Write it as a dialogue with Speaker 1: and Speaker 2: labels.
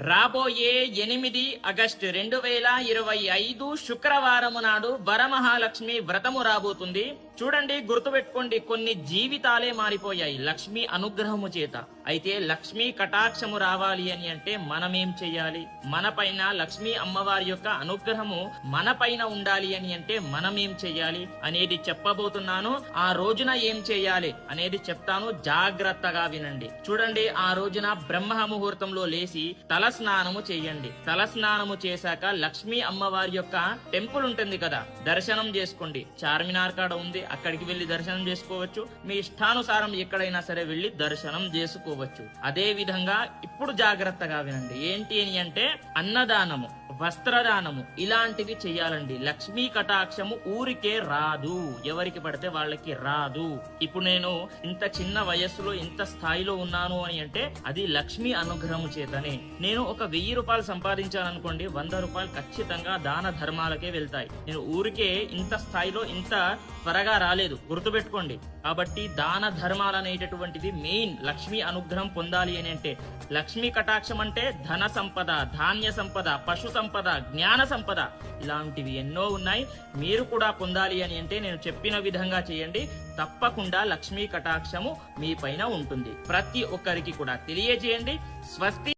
Speaker 1: రాబోయే 8 ఆగస్టు 2025 శుక్రవారం నాడు వరమహాలక్ష్మి వ్రతము రాబోతుంది. చూడండి, గుర్తుపెట్టుకోండి, కొన్ని జీవితాలే మారిపోయాయి లక్ష్మి అనుగ్రహము చేత. అయితే లక్ష్మీ కటాక్షము రావాలి అని అంటే మనమేం చెయ్యాలి? మన పైన లక్ష్మీ అమ్మవారి యొక్క అనుగ్రహము మన పైన ఉండాలి అని అంటే మనమేం చెయ్యాలి అనేది చెప్పబోతున్నాను. ఆ రోజున ఏం చెయ్యాలి అనేది చెప్తాను, జాగ్రత్తగా వినండి. చూడండి, ఆ రోజున బ్రహ్మ ముహూర్తంలో లేచి తల స్నానము చేయండి. తల స్నానము చేశాక లక్ష్మీ అమ్మవారి యొక్క టెంపుల్ ఉంటుంది కదా, దర్శనం చేసుకోండి. చార్మినార్ కాడ ఉంది, అక్కడికి వెళ్లి దర్శనం చేసుకోవచ్చు. మీ ఇష్టానుసారం ఎక్కడైనా సరే వెళ్లి దర్శనం చేసుకోవచ్చు. అదే విధంగా ఇప్పుడు జాగ్రత్తగా వినండి. ఏంటి అని అంటే అన్నదానము, వస్త్రదానము ఇలాంటివి చెయ్యాలండి. లక్ష్మీ కటాక్షము ఊరికే రాదు, ఎవరికి పడితే వాళ్ళకి రాదు. ఇప్పుడు నేను ఇంత చిన్న వయస్సులో ఇంత స్థాయిలో ఉన్నాను అని అంటే అది లక్ష్మీ అనుగ్రహము చేతనే. నేను ఒక 1000 రూపాయలు సంపాదించాలనుకోండి, 100 రూపాయలు ఖచ్చితంగా దాన ధర్మాలకే వెళ్తాయి. నేను ఊరికే ఇంత స్థాయిలో ఇంత త్వరగా రాలేదు, గుర్తుపెట్టుకోండి. కాబట్టి దాన ధర్మాలు అనేటటువంటిది మెయిన్. లక్ష్మీ అనుగ్రహం పొందాలి అని అంటే లక్ష్మీ కటాక్షం అంటే ధన సంపద, ధాన్య సంపద, పశు సంపద, జ్ఞాన సంపద ఇలాంటివి ఎన్నో ఉన్నాయి. మీరు కూడా పొందాలి అని అంటే నేను చెప్పిన విధంగా చేయండి, తప్పకుండా లక్ష్మీ కటాక్షము మీ పైన ఉంటుంది. ప్రతి ఒక్కరికి కూడా తెలియజేయండి. స్వస్తి.